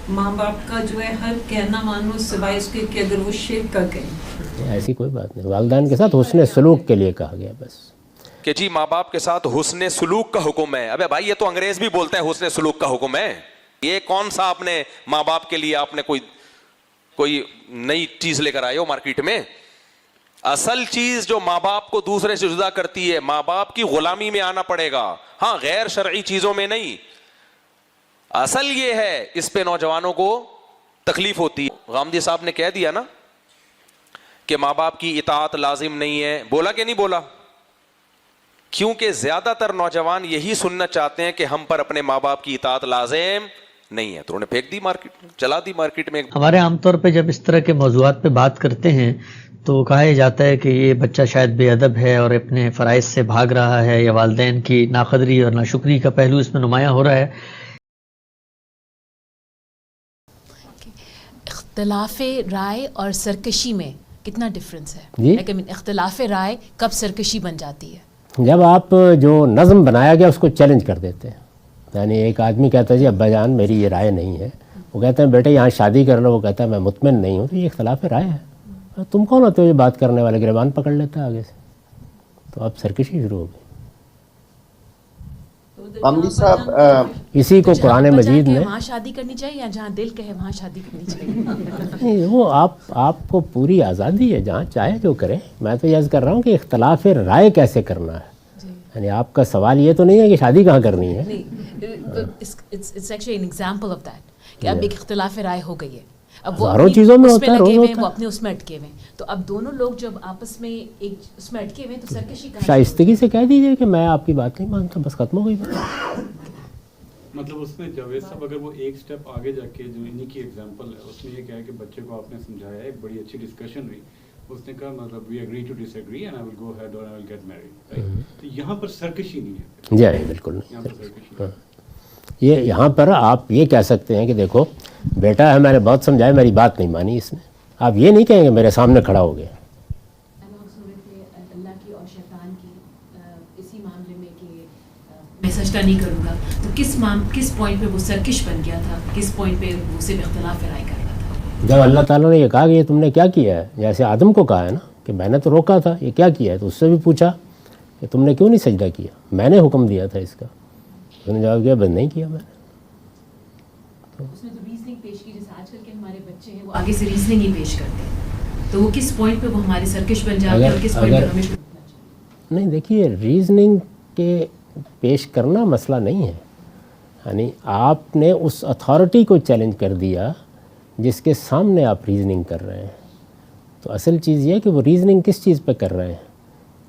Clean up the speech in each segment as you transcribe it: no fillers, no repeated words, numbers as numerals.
ماں باپ کا جو ہے ہر کہنا مانو سوائے اس کے کہ اگر وہ شرک کا کہیں. ایسی کوئی بات نہیں. والدین کے ساتھ حسن سلوک کے لیے کہا گیا بس کہ جی ماں باپ کے ساتھ حسن سلوک کا حکم ہے. ابے بھائی یہ تو انگریز بھی بولتے ہیں حسن سلوک کا حکم ہے. یہ کون سا آپ نے ماں باپ کے لیے آپ نے کوئی نئی چیز لے کر آئے ہو مارکیٹ میں؟ اصل چیز جو ماں باپ کو دوسرے سے جدا کرتی ہے، ماں باپ کی غلامی میں آنا پڑے گا، ہاں غیر شرعی چیزوں میں نہیں. اصل یہ ہے، اس پہ نوجوانوں کو تکلیف ہوتی ہے. غامدی صاحب نے کہہ دیا نا کہ ماں باپ کی اطاعت لازم نہیں ہے. بولا کہ نہیں بولا؟ کیونکہ زیادہ تر نوجوان یہی سننا چاہتے ہیں کہ ہم پر اپنے ماں باپ کی اطاعت لازم نہیں ہے، تو انہوں نے پھینک دی مارکیٹ، چلا دی مارکیٹ میں. ہمارے عام طور پہ جب اس طرح کے موضوعات پہ بات کرتے ہیں تو کہا جاتا ہے کہ یہ بچہ شاید بے ادب ہے اور اپنے فرائض سے بھاگ رہا ہے، یا والدین کی ناقدری اور ناشکری کا پہلو اس میں نمایاں ہو رہا ہے. اختلاف رائے اور سرکشی میں کتنا ڈفرینس ہے؟ جی لیکن اختلاف رائے کب سرکشی بن جاتی ہے؟ جب آپ جو نظم بنایا گیا اس کو چیلنج کر دیتے ہیں. یعنی ایک آدمی کہتا ہے جی ابا جان میری یہ رائے نہیں ہے، وہ کہتے ہیں بیٹے یہاں شادی کر لو، وہ کہتا ہے میں مطمئن نہیں ہوں، تو یہ اختلاف رائے ہے. تم کون ہوتے ہو یہ بات کرنے والے؟ گریبان پکڑ لیتا ہے آگے سے، تو اب سرکشی شروع ہو گئی. غامدی صاحب اسی کو قرآن مجید نے وہاں شادی کرنی چاہیے یا جہاں دل کہے وہاں شادی کرنی چاہیے؟ نہیں، وہ آپ کو پوری آزادی ہے، جہاں چاہے جو کریں. میں تو یہ عرض کر رہا ہوں کہ اختلاف رائے کیسے کرنا ہے. یعنی آپ کا سوال یہ تو نہیں ہے کہ شادی کہاں کرنی ہے. It's actually an example of that کہ اب ایک اختلاف رائے ہو گئی ہے، اب وہ ہزاروں چیزوں میں ہوتا ہے، روز لگے ہوئے ہوتا وہ ہے. اپنے اس میں اٹکے ہوئے، تو اب دونوں لوگ جب آپس میں ایک اس میں اٹکے ہوئے تو سرکشی کہاں؟ شائستگی سے کہہ دیجئے کہ میں آپ کی بات نہیں مانتا، بس ختم ہو گئی بات. مطلب اس میں جاوید صاحب اگر وہ ایک سٹیپ آگے جا کے جو انہی کی ایگزامپل ہے اس میں یہ کہا کہ بچے کو آپ نے سمجھایا، ایک بڑی اچھی ڈسکشن ہوئی، اس نے کہا مطلب we agree to disagree and I will go ahead اور آئی ول گیٹ میریڈ. تو یہاں پر سرکشی نہیں ہے. جی بالکل یہاں نہیں. پر سرکشی نہیں. یہ یہاں پر آپ یہ کہہ سکتے ہیں کہ دیکھو بیٹا ہے، میں نے بہت سمجھایا، میری بات نہیں مانی اس نے. آپ یہ نہیں کہیں گے میرے سامنے کھڑا ہو گیا. اللہ کی اور شیطان کی اسی معاملے میں کہ میں سجدہ نہیں کروں گا، تو کس پوائنٹ پہ وہ سرکش بن گیا تھا، کس پوائنٹ پہ وہ صرف اختلاف رائے کر رہا تھا؟ جب اللہ تعالیٰ نے یہ کہا کہ یہ تم نے کیا کیا ہے، جیسے آدم کو کہا ہے نا کہ میں نے تو روکا تھا، یہ کیا کیا ہے، تو اس سے بھی پوچھا کہ تم نے کیوں نہیں سجدہ کیا، میں نے حکم دیا تھا اس کا. اس نے جواب دیا بس نہیں کیا میں نے. اس نے تو ریزننگ پیش کی، جیسے آج کل کے ہمارے بچے ہیں وہ آگے سے ریزننگ ہی پیش کرتے ہیں، تو وہ کس پوائنٹ پہ وہ ہمارے سرکش بن جاتے ہیں اور کس پوائنٹ پہ ہمیں نہیں. دیکھیے ریزننگ کے پیش کرنا مسئلہ نہیں ہے. یعنی آپ نے اس اتھارٹی کو چیلنج کر دیا جس کے سامنے آپ ریزننگ کر رہے ہیں. تو اصل چیز یہ ہے کہ وہ ریزننگ کس چیز پہ کر رہے ہیں،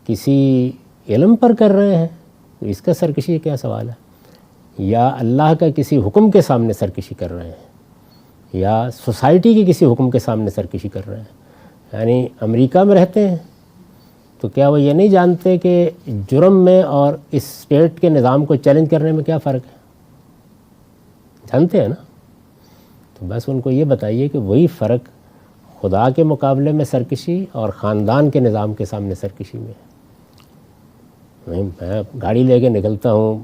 کسی علم پر کر رہے ہیں، تو اس کا سرکشی کیا سوال ہے، یا اللہ کا کسی حکم کے سامنے سرکشی کر رہے ہیں، یا سوسائٹی کے کسی حکم کے سامنے سرکشی کر رہے ہیں. یعنی امریکہ میں رہتے ہیں تو کیا وہ یہ نہیں جانتے کہ جرم میں اور اس اسٹیٹ کے نظام کو چیلنج کرنے میں کیا فرق ہے؟ جانتے ہیں نا. تو بس ان کو یہ بتائیے کہ وہی فرق خدا کے مقابلے میں سرکشی اور خاندان کے نظام کے سامنے سرکشی میں ہے. میں گاڑی لے کے نکلتا ہوں،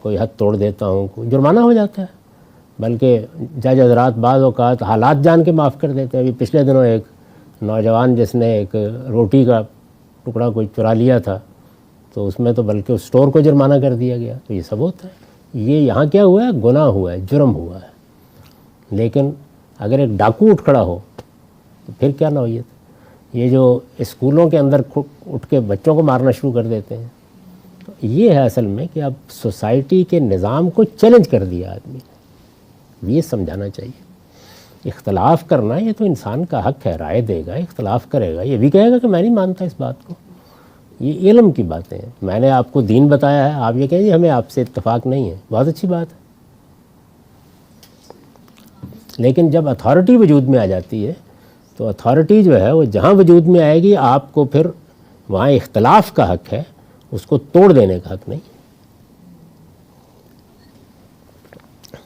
کوئی حد توڑ دیتا ہوں، کوئی جرمانہ ہو جاتا ہے، بلکہ جج حضرات بعض اوقات حالات جان کے معاف کر دیتے ہیں. ابھی پچھلے دنوں ایک نوجوان جس نے ایک روٹی کا ٹکڑا کوئی چرا لیا تھا، تو اس میں تو بلکہ اس اسٹور کو جرمانہ کر دیا گیا. تو یہ سب ہوتا ہے. یہ یہاں کیا ہوا ہے، گناہ ہوا ہے، جرم ہوا ہے. لیکن اگر ایک ڈاکو اٹھ کھڑا ہو تو پھر کیا نوعیت. یہ جو اسکولوں کے اندر اٹھ کے بچوں کو مارنا شروع کر دیتے ہیں، تو یہ ہے اصل میں کہ اب سوسائٹی کے نظام کو چیلنج کر دیا آدمی نے. یہ سمجھانا چاہیے. اختلاف کرنا یہ تو انسان کا حق ہے، رائے دے گا، اختلاف کرے گا، یہ بھی کہے گا کہ میں نہیں مانتا اس بات کو. یہ علم کی باتیں ہیں. میں نے آپ کو دین بتایا ہے، آپ یہ کہیں جی ہمیں آپ سے اتفاق نہیں ہے، بہت اچھی بات ہے. لیکن جب اتھارٹی وجود میں آ جاتی ہے تو اتھارٹی جو ہے وہ جہاں وجود میں آئے گی آپ کو پھر وہاں اختلاف کا حق ہے، اس کو توڑ دینے کا حق نہیں.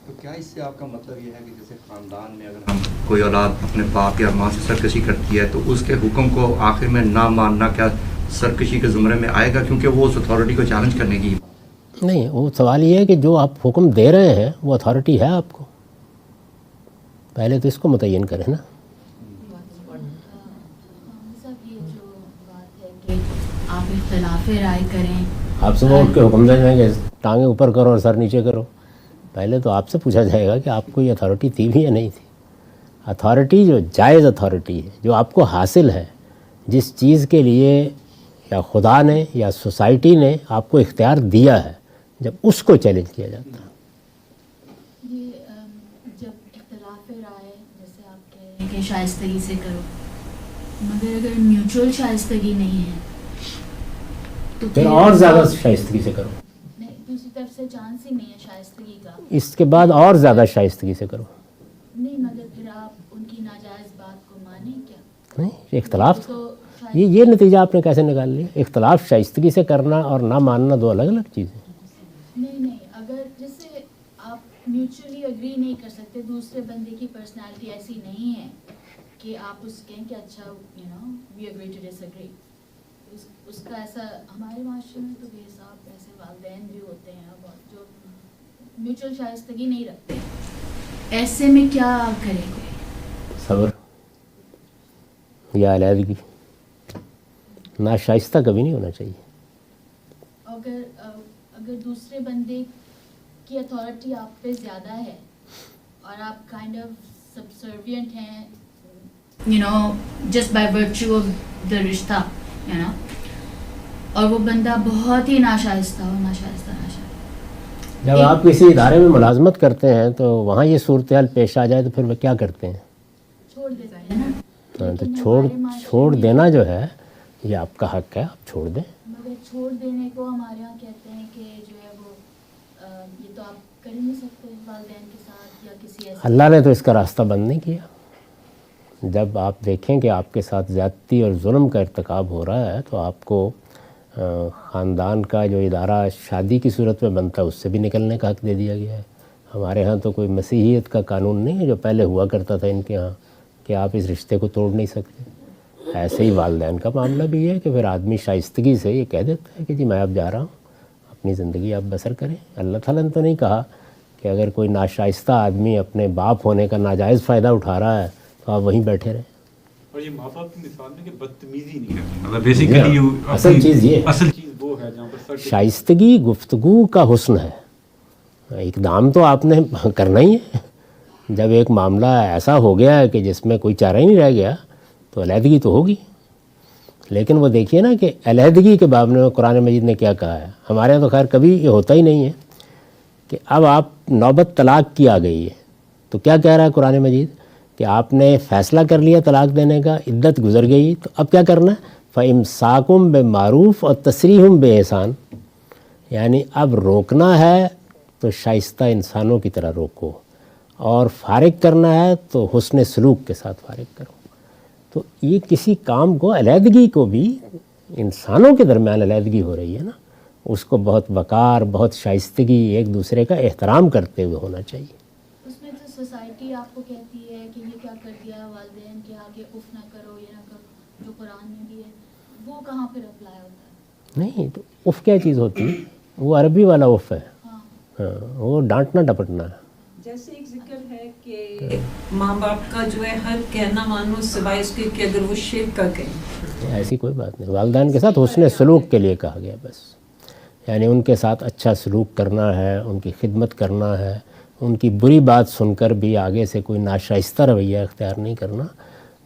تو کیا اس سے آپ کا مطلب یہ ہے کہ جیسے خاندان میں اگر ہم کوئی اولاد اپنے باپ یا ماں سے سرکشی کرتی ہے تو اس کے حکم کو آخر میں نہ ماننا کیا سرکشی کے زمرے میں آئے گا، کیونکہ وہ اس اتھارٹی کو چیلنج کرنے کی؟ نہیں، وہ سوال یہ ہے کہ جو آپ حکم دے رہے ہیں وہ اتھارٹی ہے آپ کو. پہلے تو اس کو متعین کریں نا. صاحب یہ جو بات ہے کہ آپ اختلاف رائے کریں, آپ صبح اٹھ کے حکم دے دیں کہ ٹانگیں اوپر کرو اور سر نیچے کرو. پہلے تو آپ سے پوچھا جائے گا کہ آپ کو یہ اتھارٹی تھی بھی یا نہیں تھی. اتھارٹی جو جائز اتھارٹی ہے, جو آپ کو حاصل ہے, جس چیز کے لیے یا خدا نے یا سوسائٹی نے آپ کو اختیار دیا ہے, جب اس کو چیلنج کیا جاتا ہے. یہ جب اختلاف رائے جیسے آپ کہہ رہے ہیں کہ شائستگی سے کرو, مگر اگر میوچل شائستگی نہیں ہے تو پھر اور زیادہ شائستگی سے کرو. نہیں, دوسری طرف سے چانس ہی نہیں ہے شائستگی کا. اس کے بعد اور زیادہ شائستگی سے کرو. نہیں, مگر پھر آپ ان کی ناجائز بات کو مانیں کیا؟ نہیں, اختلاف تو یہ نتیجہ آپ نے کیسے نکال لیا؟ اختلاف شائستگی سے کرنا اور نہ ماننا دو الگ الگ چیزیں. نہیں, اگر جیسے آپ میوچلی اگری نہیں کر سکتے, دوسرے بندے کی پرسنالٹی ایسی نہیں ہے کہ آپ اس کہیں کہ اچھا وی اگری ٹو ڈس اگری. اس کا ایسا ہمارے معاشرے میں تو بے حساب ایسے والدین بھی ہوتے ہیں بہت جو میوچل شائستگی نہیں رکھتے. ایسے میں کیا کرے کوئی؟ صبر یا علیحدگی. ناشائستہ کبھی نہیں ہونا چاہیے. اگر دوسرے بندے کی اتھارٹی آپ پہ زیادہ ہے اور آپ کائنڈ آف سبسروینٹ ہیں just by virtue of the رشتہ, اور وہ بندہ بہت ہی ناشائستہ ہو. جب آپ کسی ادارے میں ملازمت کرتے ہیں تو وہاں یہ صورتحال پیش آ جائے تو پھر وہ کیا کرتے ہیں؟ چھوڑ دیتے ہیں نا. تو چھوڑ دینا جو ہے یہ آپ کا حق ہے, آپ چھوڑ دیں. مگر چھوڑ دینے کو ہمارے یہاں کہتے ہیں کہ جو ہے وہ یہ تو آپ کر ہی نہیں سکتے والدین کے ساتھ یا کسی ایسے. اللہ نے تو اس کا راستہ بند نہیں کیا. جب آپ دیکھیں کہ آپ کے ساتھ زیادتی اور ظلم کا ارتکاب ہو رہا ہے تو آپ کو خاندان کا جو ادارہ شادی کی صورت میں بنتا ہے اس سے بھی نکلنے کا حق دے دیا گیا ہے. ہمارے ہاں تو کوئی مسیحیت کا قانون نہیں ہے جو پہلے ہوا کرتا تھا ان کے ہاں کہ آپ اس رشتے کو توڑ نہیں سکتے. ایسے ہی والدین کا معاملہ بھی ہے کہ پھر آدمی شائستگی سے یہ کہہ دیتا ہے کہ جی میں اب جا رہا ہوں, اپنی زندگی آپ بسر کریں. اللہ تعالیٰ نے تو نہیں کہا کہ اگر کوئی ناشائستہ آدمی اپنے باپ ہونے کا ناجائز فائدہ اٹھا رہا ہے تو آپ وہیں بیٹھے رہیں. اور یہ ماں باپ کی مثال میں کہ بدتمیزی نہیں کرنی, مطلب بیسیکلی اصل چیز یہ اصل چیز وہ ہے جہاں پر شائستگی گفتگو کا حسن ہے. اقدام تو آپ نے کرنا ہی ہے. جب ایک معاملہ ایسا ہو گیا ہے کہ جس میں کوئی چارہ ہی نہیں رہ گیا تو علیحدگی تو ہوگی. لیکن وہ دیکھیے نا کہ علیحدگی کے باب میں قرآن مجید نے کیا کہا ہے. ہمارے یہاں تو خیر کبھی یہ ہوتا ہی نہیں ہے کہ اب آپ نوبت طلاق کی آ گئی ہے تو کیا کہہ رہا ہے قرآن مجید کہ آپ نے فیصلہ کر لیا طلاق دینے کا, عدت گزر گئی, تو اب کیا کرنا ہے؟ فَإِمْسَاكُمْ بِمَعْرُوفٍ اور تَسْرِيحٌ بِإِحْسَان. یعنی اب روکنا ہے تو شائستہ انسانوں کی طرح روکو, اور فارغ کرنا ہے تو حسن سلوک کے ساتھ فارغ کرو. تو یہ کسی کام کو, علیحدگی کو بھی, انسانوں کے درمیان علیحدگی ہو رہی ہے نا, اس کو بہت وقار, بہت شائستگی, ایک دوسرے کا احترام کرتے ہوئے ہونا چاہیے. اس میں تو سوسائٹی آپ کو کہتی ہے کہ یہ کیا کر دیا, والدین کے آگے اف نہ کرو, یہ نہ کرو, جو قرآن میں بھی ہے وہ کہاں پھر اپلائی ہوتا ہے؟ نہیں تو اف کیا چیز ہوتی ہے؟ وہ عربی والا اف ہے. ہاں, وہ ڈانٹنا ڈپٹنا ہے. جیسے ایک ذکر ہے کہ ماں باپ کا جو ہے ہر کہنا مانو سوائے اس کے کہ اگر وہ شرک کا کہیں. ایسی کوئی بات نہیں. والدین کے ساتھ حسن سلوک کے لیے کہا گیا بس. یعنی ان کے ساتھ اچھا سلوک کرنا ہے, ان کی خدمت کرنا ہے, ان کی بری بات سن کر بھی آگے سے کوئی ناشائستہ رویہ اختیار نہیں کرنا.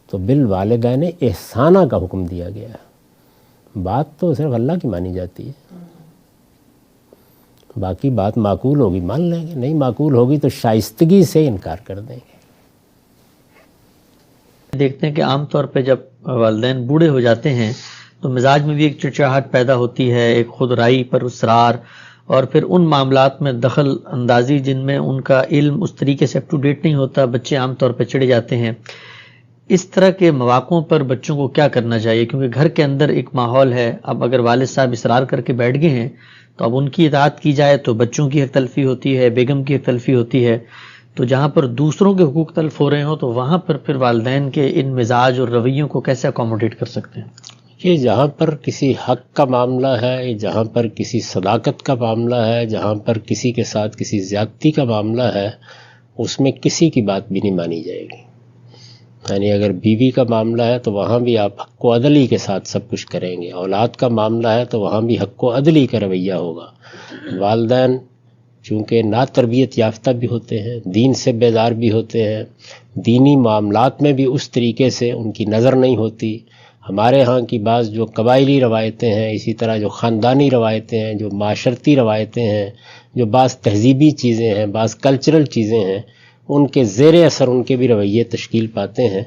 تو بالوالدین احسانہ کا حکم دیا گیا ہے. بات تو صرف اللہ کی مانی جاتی ہے, باقی بات معقول ہوگی مان لیں گے, نہیں معقول ہوگی تو شائستگی سے انکار کر دیں گے. دیکھتے ہیں کہ عام طور پہ جب والدین بوڑھے ہو جاتے ہیں تو مزاج میں بھی ایک چڑچڑاہٹ پیدا ہوتی ہے, ایک خود رائی پر اصرار, اور پھر ان معاملات میں دخل اندازی جن میں ان کا علم اس طریقے سے اپ ٹو ڈیٹ نہیں ہوتا. بچے عام طور پہ چڑے جاتے ہیں. اس طرح کے مواقعوں پر بچوں کو کیا کرنا چاہیے؟ کیونکہ گھر کے اندر ایک ماحول ہے, اب اگر والد صاحب اصرار کر کے بیٹھ گئے ہیں تو اب ان کی اطاعت کی جائے تو بچوں کی حق تلفی ہوتی ہے, بیگم کی حق تلفی ہوتی ہے. تو جہاں پر دوسروں کے حقوق تلف ہو رہے ہوں تو وہاں پر پھر والدین کے ان مزاج اور رویوں کو کیسے اکوموڈیٹ کر سکتے ہیں؟ کہ جہاں پر کسی حق کا معاملہ ہے, جہاں پر کسی صداقت کا معاملہ ہے, جہاں پر کسی کے ساتھ کسی زیادتی کا معاملہ ہے, اس میں کسی کی بات بھی نہیں مانی جائے گی. یعنی اگر بیوی کا معاملہ ہے تو وہاں بھی آپ حق و عدلی کے ساتھ سب کچھ کریں گے. اولاد کا معاملہ ہے تو وہاں بھی حق و عدلی کا رویہ ہوگا. والدین چونکہ نا تربیت یافتہ بھی ہوتے ہیں، دین سے بیدار بھی ہوتے ہیں، دینی معاملات میں بھی اس طریقے سے ان کی نظر نہیں ہوتی. ہمارے ہاں کی بعض جو قبائلی روایتیں ہیں، اسی طرح جو خاندانی روایتیں ہیں، جو معاشرتی روایتیں ہیں، جو بعض تہذیبی چیزیں ہیں، بعض کلچرل چیزیں ہیں، ان کے زیر اثر ان کے بھی رویے تشکیل پاتے ہیں.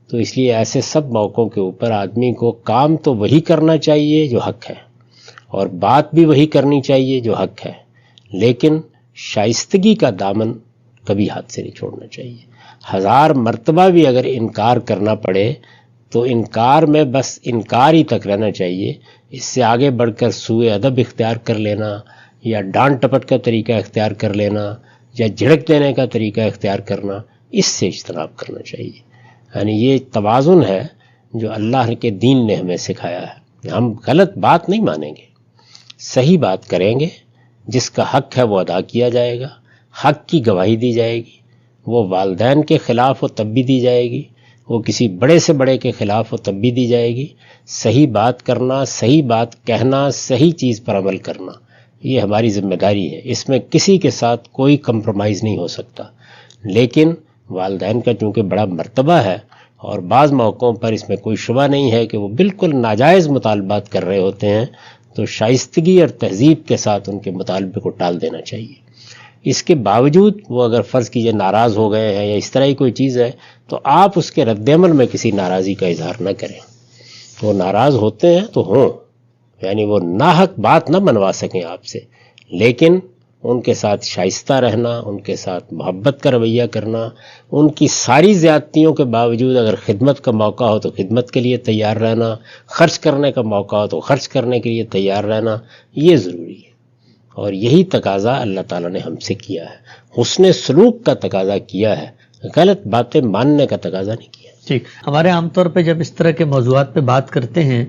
تو اس لیے ایسے سب موقعوں کے اوپر آدمی کو کام تو وہی کرنا چاہیے جو حق ہے، اور بات بھی وہی کرنی چاہیے جو حق ہے، لیکن شائستگی کا دامن کبھی ہاتھ سے نہیں چھوڑنا چاہیے. 1000 مرتبہ بھی اگر انکار کرنا پڑے تو انکار میں بس انکار ہی تک رہنا چاہیے. اس سے آگے بڑھ کر سوء ادب اختیار کر لینا، یا ڈانٹ ٹپٹ کا طریقہ اختیار کر لینا، یا جھڑک دینے کا طریقہ اختیار کرنا، اس سے اجتناب کرنا چاہیے. یعنی یہ توازن ہے جو اللہ کے دین نے ہمیں سکھایا ہے. ہم غلط بات نہیں مانیں گے، صحیح بات کریں گے. جس کا حق ہے وہ ادا کیا جائے گا، حق کی گواہی دی جائے گی. وہ والدین کے خلاف ہو تب بھی دی جائے گی، وہ کسی بڑے سے بڑے کے خلاف ہو تب بھی دی جائے گی. صحیح بات کرنا، صحیح بات کہنا، صحیح چیز پر عمل کرنا، یہ ہماری ذمہ داری ہے. اس میں کسی کے ساتھ کوئی کمپرومائز نہیں ہو سکتا. لیکن والدین کا چونکہ بڑا مرتبہ ہے، اور بعض موقعوں پر اس میں کوئی شبہ نہیں ہے کہ وہ بالکل ناجائز مطالبات کر رہے ہوتے ہیں، تو شائستگی اور تہذیب کے ساتھ ان کے مطالبے کو ٹال دینا چاہیے. اس کے باوجود وہ اگر فرض کیجئے ناراض ہو گئے ہیں یا اس طرح کی کوئی چیز ہے، تو آپ اس کے رد عمل میں کسی ناراضی کا اظہار نہ کریں. وہ ناراض ہوتے ہیں تو ہوں، یعنی وہ ناحق بات نہ منوا سکیں آپ سے، لیکن ان کے ساتھ شائستہ رہنا، ان کے ساتھ محبت کا رویہ کرنا، ان کی ساری زیادتیوں کے باوجود اگر خدمت کا موقع ہو تو خدمت کے لیے تیار رہنا، خرچ کرنے کا موقع ہو تو خرچ کرنے کے لیے تیار رہنا، یہ ضروری ہے. اور یہی تقاضا اللہ تعالیٰ نے ہم سے کیا ہے. حسن سلوک کا تقاضا کیا ہے، غلط باتیں ماننے کا تقاضا نہیں کیا. ٹھیک. ہمارے عام طور پہ جب اس طرح کے موضوعات پہ بات کرتے ہیں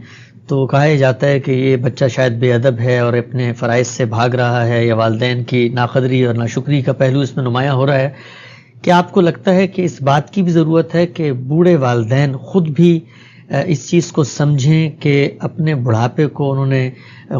تو کہا جاتا ہے کہ یہ بچہ شاید بے ادب ہے اور اپنے فرائض سے بھاگ رہا ہے، یا والدین کی ناقدری اور ناشکری کا پہلو اس میں نمایاں ہو رہا ہے. کیا آپ کو لگتا ہے کہ اس بات کی بھی ضرورت ہے کہ بوڑھے والدین خود بھی اس چیز کو سمجھیں کہ اپنے بڑھاپے کو انہوں نے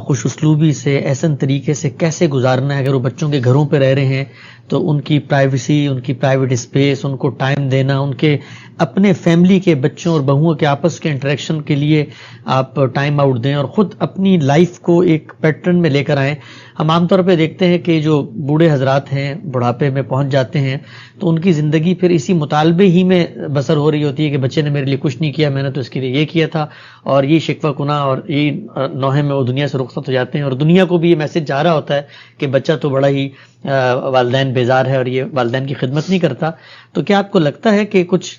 خوش اسلوبی سے، احسن طریقے سے کیسے گزارنا ہے؟ اگر وہ بچوں کے گھروں پہ رہ رہے ہیں تو ان کی پرائیویسی، ان کی پرائیویٹ اسپیس، ان کو ٹائم دینا، ان کے اپنے فیملی کے بچوں اور بہوؤں کے آپس کے انٹریکشن کے لیے آپ ٹائم آؤٹ دیں، اور خود اپنی لائف کو ایک پیٹرن میں لے کر آئیں. ہم عام طور پہ دیکھتے ہیں کہ جو بوڑھے حضرات ہیں، بڑھاپے میں پہنچ جاتے ہیں، تو ان کی زندگی پھر اسی مطالبے ہی میں بسر ہو رہی ہوتی ہے کہ بچے نے میرے لیے کچھ نہیں کیا، میں نے تو اس کے لیے یہ کیا تھا، اور یہ شکوہ گناہ اور یہ نوحے میں وہ دنیا سے رخصت ہو جاتے ہیں. اور دنیا کو بھی یہ میسج جا رہا ہوتا ہے کہ بچہ تو بڑا ہی والدین بیزار ہے اور یہ والدین کی خدمت نہیں کرتا. تو کیا آپ کو لگتا ہے کہ کچھ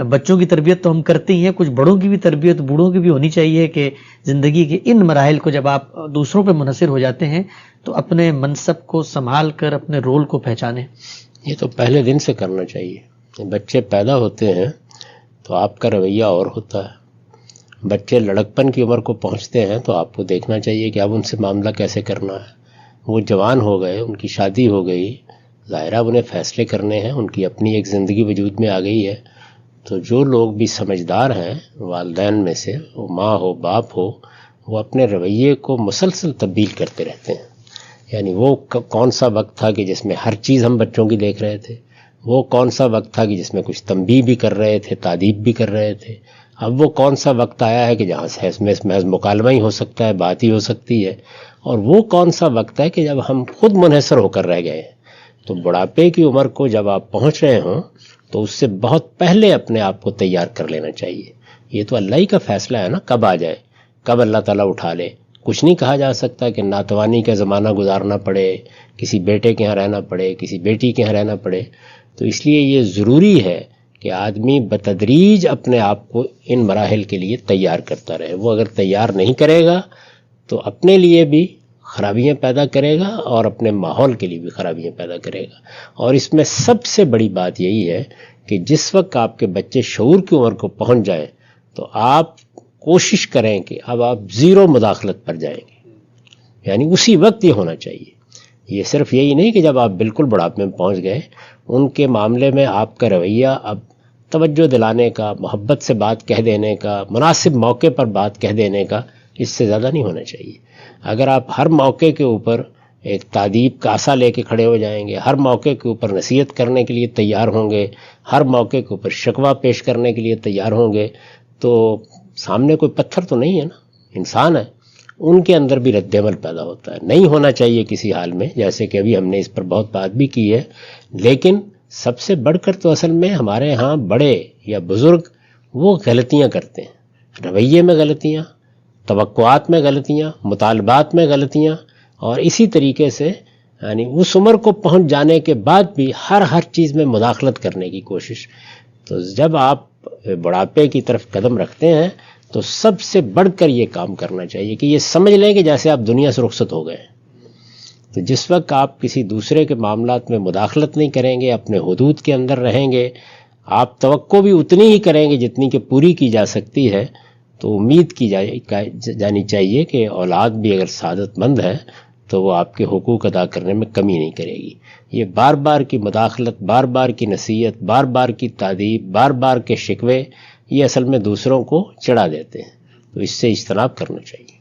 بچوں کی تربیت تو ہم کرتے ہی ہیں، کچھ بڑوں کی بھی تربیت، بوڑھوں کی بھی ہونی چاہیے کہ زندگی کے ان مراحل کو جب آپ دوسروں پہ منحصر ہو جاتے ہیں تو اپنے منصب کو سنبھال کر اپنے رول کو پہچانیں؟ یہ تو پہلے دن سے کرنا چاہیے. بچے پیدا ہوتے ہیں تو آپ کا رویہ اور ہوتا ہے. بچے لڑکپن کی عمر کو پہنچتے ہیں تو آپ کو دیکھنا چاہیے کہ اب ان سے معاملہ کیسے کرنا ہے. وہ جوان ہو گئے، ان کی شادی ہو گئی، ظاہرہ انہیں فیصلے کرنے ہیں، ان کی اپنی ایک زندگی وجود میں آ گئی ہے. تو جو لوگ بھی سمجھدار ہیں والدین میں سے، وہ ماں ہو باپ ہو، وہ اپنے رویے کو مسلسل تبدیل کرتے رہتے ہیں. یعنی وہ کون سا وقت تھا کہ جس میں ہر چیز ہم بچوں کی دیکھ رہے تھے، وہ کون سا وقت تھا کہ جس میں کچھ تنبیہ بھی کر رہے تھے، تادیب بھی کر رہے تھے. اب وہ کون سا وقت آیا ہے کہ جہاں سے اس میں محض مکالمہ ہی ہو سکتا ہے، بات ہی ہو سکتی ہے. اور وہ کون سا وقت ہے کہ جب ہم خود منحصر ہو کر رہ گئے ہیں. تو بڑھاپے کی عمر کو جب آپ پہنچ رہے ہوں تو اس سے بہت پہلے اپنے آپ کو تیار کر لینا چاہیے. یہ تو اللہ ہی کا فیصلہ ہے نا، کب آ جائے، کب اللہ تعالیٰ اٹھا لے. کچھ نہیں کہا جا سکتا کہ ناتوانی کا زمانہ گزارنا پڑے، کسی بیٹے کے ہاں رہنا پڑے، کسی بیٹی کے ہاں رہنا پڑے. تو اس لیے یہ ضروری ہے کہ آدمی بتدریج اپنے آپ کو ان مراحل کے لیے تیار کرتا رہے. وہ اگر تیار نہیں کرے گا تو اپنے لیے بھی خرابیاں پیدا کرے گا اور اپنے ماحول کے لیے بھی خرابیاں پیدا کرے گا. اور اس میں سب سے بڑی بات یہی ہے کہ جس وقت آپ کے بچے شعور کی عمر کو پہنچ جائیں تو آپ کوشش کریں کہ اب آپ زیرو مداخلت پر جائیں گے. یعنی اسی وقت یہ ہونا چاہیے یہ صرف یہی نہیں کہ جب آپ بالکل بڑھاپے میں پہنچ گئے ان کے معاملے میں آپ کا رویہ اب توجہ دلانے کا، محبت سے بات کہہ دینے کا، مناسب موقع پر بات کہہ دینے کا، اس سے زیادہ نہیں ہونا چاہیے۔ اگر آپ ہر موقع کے اوپر ایک تادیب کا عصا لے کے کھڑے ہو جائیں گے، ہر موقع کے اوپر نصیحت کرنے کے لیے تیار ہوں گے، ہر موقع کے اوپر شکوہ پیش کرنے کے لیے تیار ہوں گے، تو سامنے کوئی پتھر تو نہیں ہے نا، انسان ہے، ان کے اندر بھی رد عمل پیدا ہوتا ہے۔ نہیں ہونا چاہیے کسی حال میں، جیسے کہ ابھی ہم نے اس پر بہت بات بھی کی ہے، لیکن سب سے بڑھ کر تو اصل میں ہمارے ہاں بڑے یا بزرگ وہ غلطیاں کرتے ہیں، رویے میں غلطیاں، توقعات میں غلطیاں، مطالبات میں غلطیاں، اور اسی طریقے سے یعنی اس عمر کو پہنچ جانے کے بعد بھی ہر چیز میں مداخلت کرنے کی کوشش۔ تو جب آپ بڑھاپے کی طرف قدم رکھتے ہیں تو سب سے بڑھ کر یہ کام کرنا چاہیے کہ یہ سمجھ لیں کہ جیسے آپ دنیا سے رخصت ہو گئے ہیں۔ تو جس وقت آپ کسی دوسرے کے معاملات میں مداخلت نہیں کریں گے، اپنے حدود کے اندر رہیں گے، آپ توقع بھی اتنی ہی کریں گے جتنی کہ پوری کی جا سکتی ہے، تو امید کی جانی چاہیے کہ اولاد بھی اگر سعادت مند ہے تو وہ آپ کے حقوق ادا کرنے میں کمی نہیں کرے گی۔ یہ بار بار کی مداخلت، بار بار کی نصیحت، بار بار کی تادیب، بار بار کے شکوے، یہ اصل میں دوسروں کو چڑھا دیتے ہیں، تو اس سے اجتناب کرنا چاہیے۔